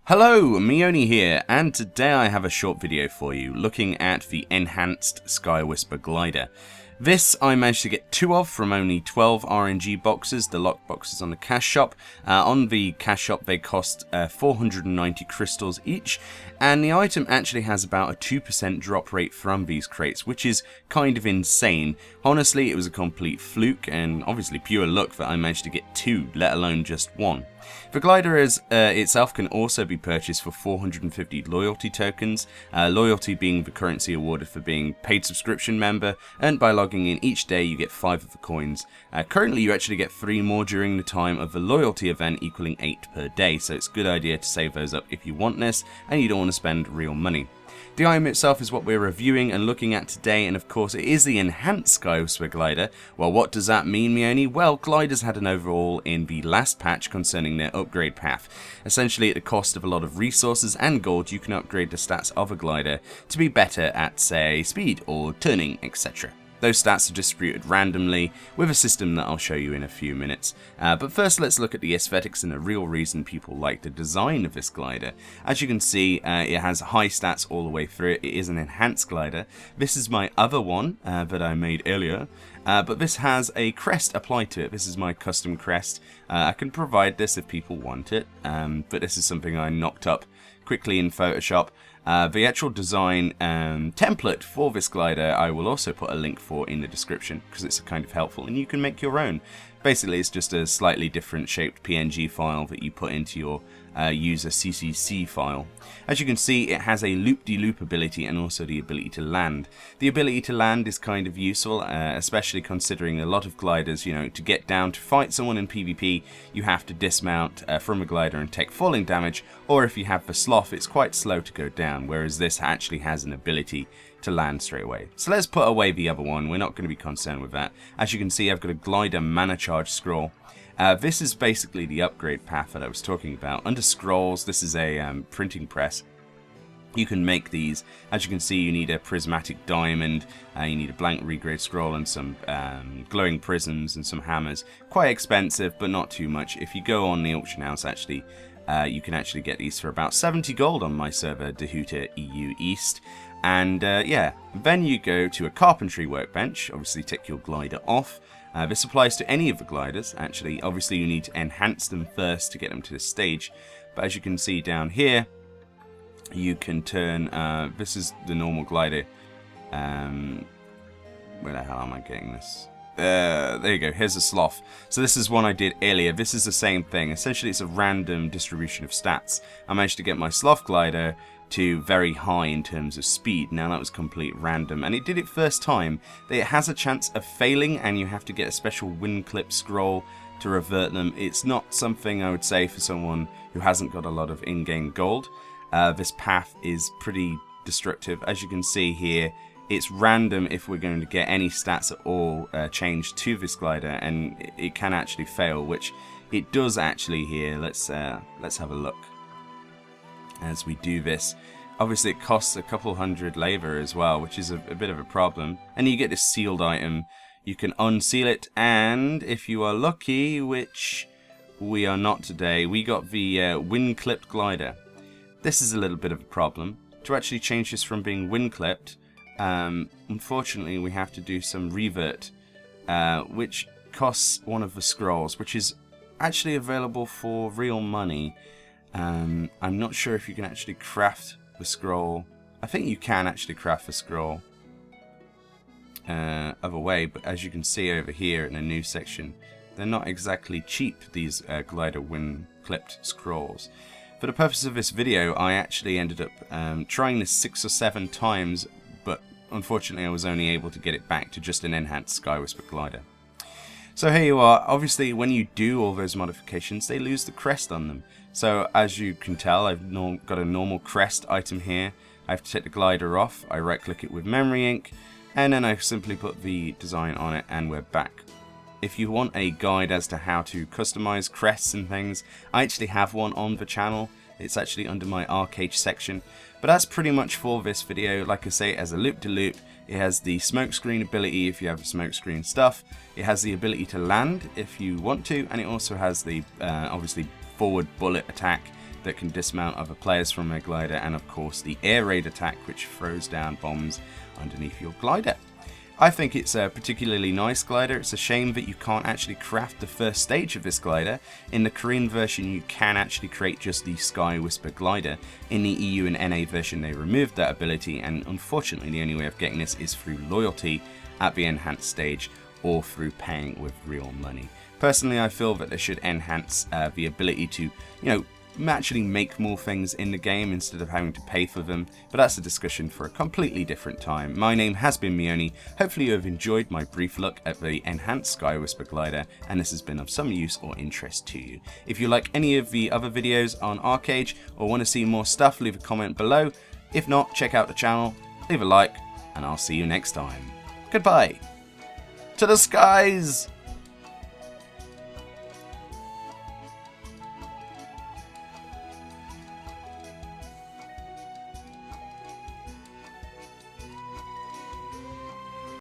Hello, Mioni here, and today I have a short video for you looking at the enhanced Skywhisper glider. This I managed to get 2 of from only 12 RNG boxes, the lock boxes on the cash shop. On the cash shop they cost 490 crystals each, and the item actually has about a 2% drop rate from these crates, which is kind of insane. Honestly, it was a complete fluke and obviously pure luck that I managed to get 2, let alone just 1. The glider itself can also be purchased for 450 loyalty tokens, loyalty being the currency awarded for being paid subscription member, and by logging in each day you get 5 of the coins. Currently you actually get 3 more during the time of the loyalty event, equaling 8 per day, so it's a good idea to save those up if you want this and you don't want to spend real money. The item itself is what we're reviewing and looking at today, and of course it is the enhanced Skywhisper glider. Well, what does that mean, Mioni? Well, gliders had an overhaul in the last patch concerning their upgrade path. Essentially, at the cost of a lot of resources and gold, you can upgrade the stats of a glider to be better at, say, speed or turning, etc. Those stats are distributed randomly with a system that I'll show you in a few minutes. But first let's look at the aesthetics and the real reason people like the design of this glider. As you can see, it has high stats all the way through it. It is an enhanced glider. This is my other one that I made earlier. But this has a crest applied to it. This is my custom crest. I can provide this if people want it, but this is something I knocked up quickly in Photoshop. The actual design template for this glider I will also put a link for in the description because it's kind of helpful and you can make your own. Basically it's just a slightly different shaped PNG file that you put into your user CCC file. As you can see, it has a loop-de-loop ability and also the ability to land. The ability to land is kind of useful, especially considering a lot of gliders, you know, to get down to fight someone in PvP, you have to dismount from a glider and take falling damage, or if you have the sloth, it's quite slow to go down, whereas this actually has an ability to land straight away. So let's put away the other one, we're not going to be concerned with that. As you can see, I've got a glider mana charge scroll. This is basically the upgrade path that I was talking about. Under scrolls, this is a printing press. You can make these. As you can see, you need a prismatic diamond, you need a blank regrade scroll and some glowing prisms and some hammers. Quite expensive, but not too much. If you go on the auction house, actually, you can actually get these for about 70 gold on my server, Dahuta EU East. And yeah, then you go to a carpentry workbench, obviously take your glider off. This applies to any of the gliders, actually. Obviously you need to enhance them first to get them to this stage. But as you can see down here, you can turn, this is the normal glider. Where the hell am I getting this? There you go, here's a sloth. So this is one I did earlier. This is the same thing. Essentially it's a random distribution of stats. I managed to get my sloth glider to very high in terms of speed. Now that was complete random, and it did it first time. It has a chance of failing and you have to get a special wind clip scroll to revert them. It's not something I would say for someone who hasn't got a lot of in-game gold. This path is pretty destructive. As you can see here, it's random if we're going to get any stats at all changed to this glider, and it can actually fail, which it does actually here. Let's have a look. As we do this, obviously it costs a couple hundred labor as well, which is a bit of a problem. And you get this sealed item. You can unseal it, and if you are lucky, which we are not today, we got the wind clipped glider. This is a little bit of a problem. To actually change this from being wind clipped, unfortunately we have to do some revert, which costs one of the scrolls, which is actually available for real money. I'm not sure if you can actually craft the scroll. I think you can actually craft the scroll other way, but as you can see over here in a new section, they're not exactly cheap, these glider wind clipped scrolls. For the purpose of this video, I actually ended up trying this 6 or 7 times, but unfortunately I was only able to get it back to just an enhanced Skywhisper glider. So here you are. Obviously when you do all those modifications, they lose the crest on them. So as you can tell, I've got a normal crest item here. I have to take the glider off, I right click it with memory ink, and then I simply put the design on it and we're back. If you want a guide as to how to customize crests and things, I actually have one on the channel. It's actually under my arcade section. But that's pretty much for this video. Like I say, as a loop-de-loop, it has the smokescreen ability if you have smokescreen stuff. It has the ability to land if you want to, and it also has the obviously forward bullet attack that can dismount other players from a glider, and of course the air raid attack, which throws down bombs underneath your glider. I think it's a particularly nice glider. It's a shame that you can't actually craft the first stage of this glider. In the Korean version you can actually create just the Sky Whisper glider. In the EU and NA version they removed that ability, and unfortunately the only way of getting this is through loyalty at the enhanced stage or through paying with real money. Personally, I feel that they should enhance the ability to, actually make more things in the game instead of having to pay for them, but that's a discussion for a completely different time. My name has been Meoni. Hopefully you have enjoyed my brief look at the enhanced Sky Whisper glider, and this has been of some use or interest to you. If you like any of the other videos on ArcheAge or want to see more stuff, leave a comment below. If not, check out the channel, leave a like, and I'll see you next time. Goodbye. To the skies!